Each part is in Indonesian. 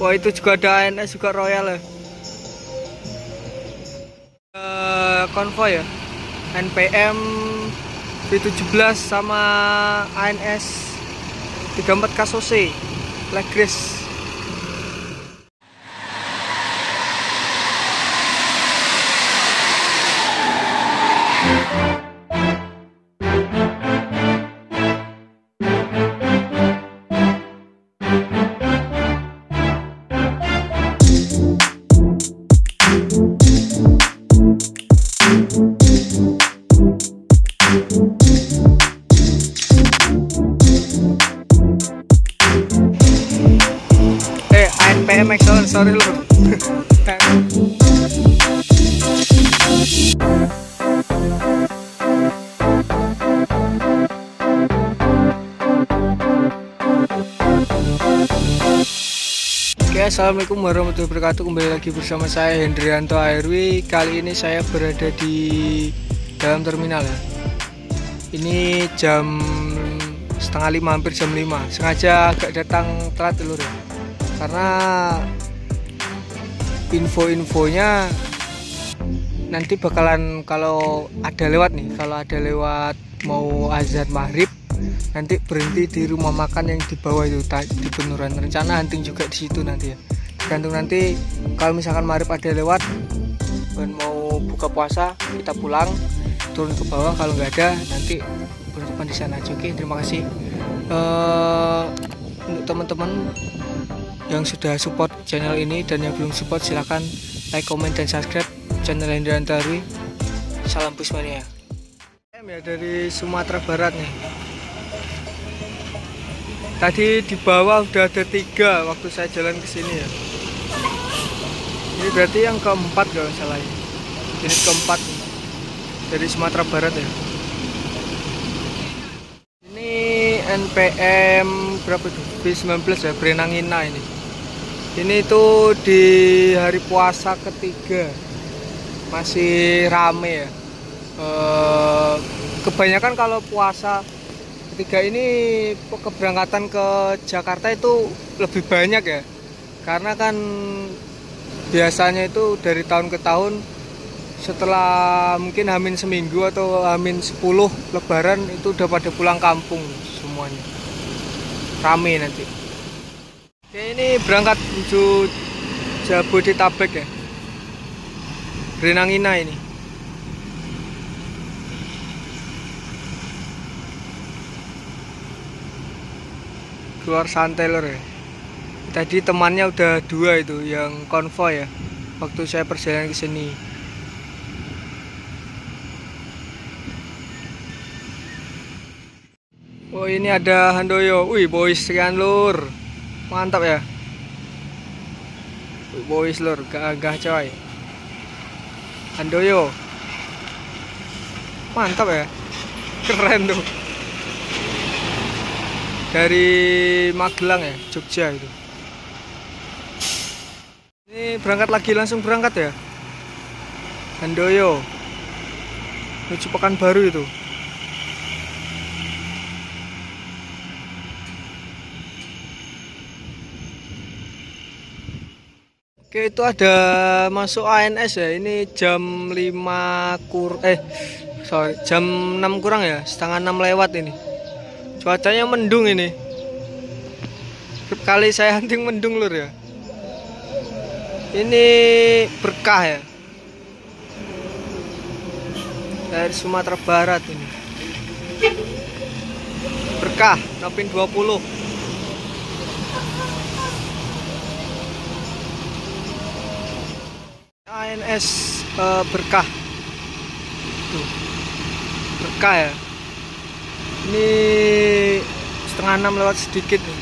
Wah, itu juga ada ANS juga Royal ya. Konvoy ya. NPM B17 sama ANS 34 Kasose Legris. ANPM excellent, sorry lu. Oke, assalamualaikum warahmatullahi wabarakatuh. Kembali lagi bersama saya Hendrianto ARW. Kali ini saya berada di dalam terminal ya. Ini jam setengah 5, hampir jam 5. Sengaja agak datang telat dulu ya, karena info-infonya nanti bakalan kalau ada lewat mau azan maghrib, nanti berhenti di rumah makan yang di bawah itu di Benuran. Rencana hunting juga di situ nanti ya. Tergantung nanti kalau misalkan maghrib ada lewat dan mau buka puasa, kita pulang turun ke bawah. Kalau nggak ada nanti penutupan di sana aja. Oke, terima kasih untuk teman-teman yang sudah support channel ini, dan yang belum support silahkan like, comment, dan subscribe channel Hendrianto ARW. Salam Pusmania ya, dari Sumatera Barat nih. Tadi di bawah udah ada 3 waktu saya jalan ke sini ya. Ini berarti yang keempat kalau salah ya. Unit keempat dari Sumatera Barat ya. Ini NPM berapa itu? B19 ya, Brenangina ini. Ini tuh di hari puasa ketiga masih rame ya. Kebanyakan kalau puasa ketiga ini keberangkatan ke Jakarta itu lebih banyak ya, karena kan biasanya itu dari tahun ke tahun setelah mungkin hamin seminggu atau hamin 10 lebaran itu udah pada pulang kampung semuanya, rame nanti. Oke, ini berangkat menuju Jabodetabek ya, Brenangina ini. Keluar santai lor ya. Tadi temannya udah 2 itu yang konvoy ya, waktu saya perjalanan ke sini. Oh, ini ada Handoyo. Wih, boys sekian lur. Mantap ya. Wih, boys lur, gagah coy. Handoyo. Mantap ya. Keren tuh. Dari Magelang ya, Jogja itu. Ini berangkat lagi, langsung berangkat ya, Handoyo menuju Pekanbaru itu. Oke, itu ada masuk ANS ya. Ini jam 5 jam 6 kurang ya, setengah 6 lewat ini. Cuacanya mendung ini. Kali saya hunting mendung lur ya. Ini Berkah ya, dari Sumatera Barat ini. Berkah Nopin 20. ANS Berkah. Tuh. Berkah ya. Ini setengah 6 lewat sedikit nih.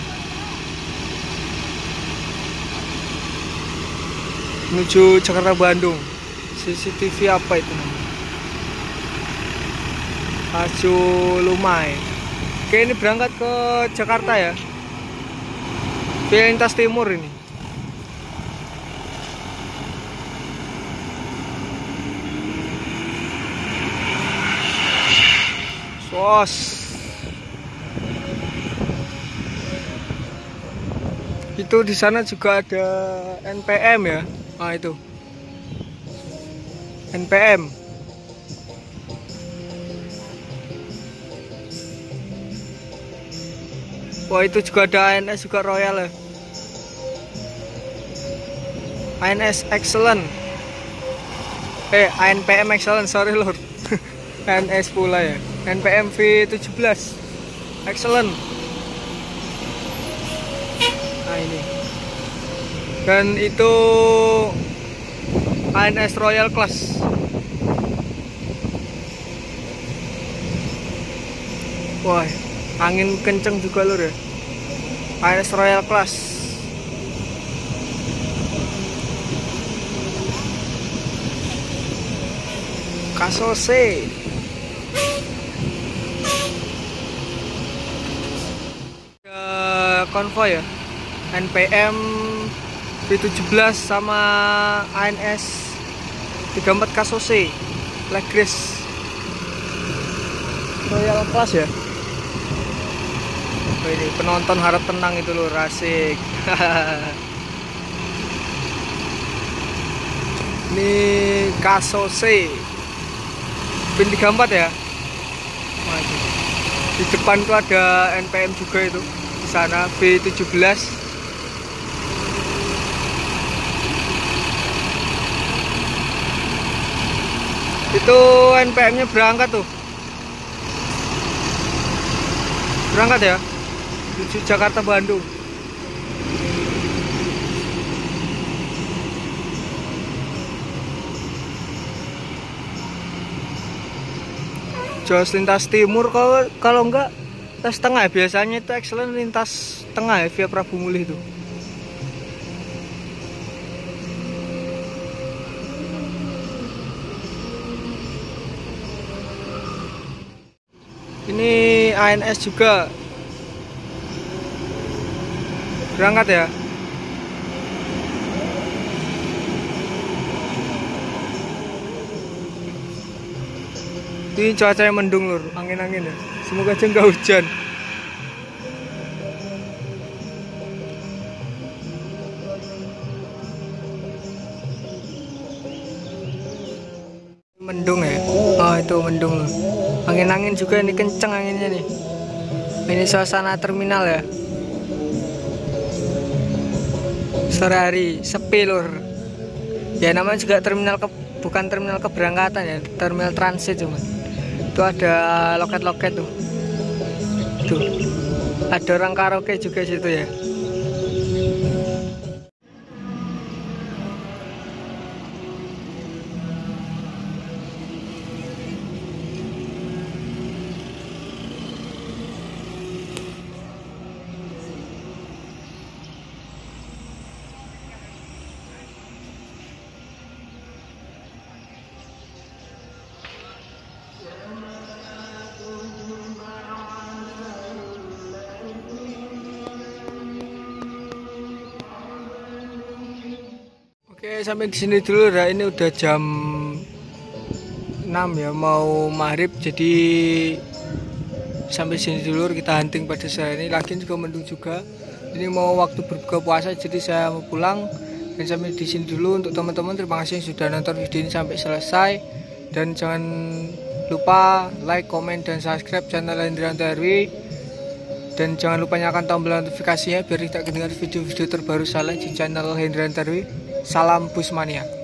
Menuju Jakarta Bandung. CCTV apa itu namanya? Hajo Lumai. Oke, ini berangkat ke Jakarta ya, via lintas timur ini. Sos Itu di sana juga ada NPM ya. Nah itu NPM. Wah itu juga ada ANS juga Royal ya. ANS Excellent. ANPM Excellent, sorry lord. ANS pula ya. NPM V17 Excellent. Nah ini. Dan itu ANS Royal Class. Wah, angin kenceng juga lur ya. ANS Royal Class. Kasose. Konvoy ya. NPM V17 sama ANS 34 Kasose Legris Royal Class ya. Oh, ini penonton harap tenang itu loh, asik. Ini Kasose Pin 34 ya. Wah, di depan tuh ada NPM juga itu. Di sana V17. Itu NPM-nya berangkat tuh. Berangkat ya. Menuju Jakarta Bandung. Jos lintas timur, kalau enggak lintas tengah. Biasanya itu Excellent lintas tengah ya, via Prabu Mulih itu. Ini ANS juga berangkat ya. Ini cuacanya mendung lur, angin-angin ya. Semoga aja nggak hujan. Mendung ya. Oh itu mendung lur. Angin-angin juga ini kenceng anginnya nih. Ini suasana terminal ya. Sore hari sepi lur. Ya namanya juga terminal bukan terminal keberangkatan ya, terminal transit cuman. Itu ada loket-loket tuh. Tuh. Ada orang karaoke juga situ ya. Oke, sampai di sini dulu ya. Ini udah jam 6 ya, mau maghrib. Jadi sampai sini dulu kita hunting pada sore ini. Lagi juga mendung juga. Ini mau waktu berbuka puasa, jadi saya mau pulang. Dan sampai di sini dulu untuk teman-teman. Terima kasih yang sudah nonton video ini sampai selesai. Dan jangan lupa like, komen, dan subscribe channel Hendrianto RW. Dan jangan lupa nyalakan tombol notifikasinya biar tidak kedengar video-video terbaru saya di channel Hendrianto RW. Salam Busmania.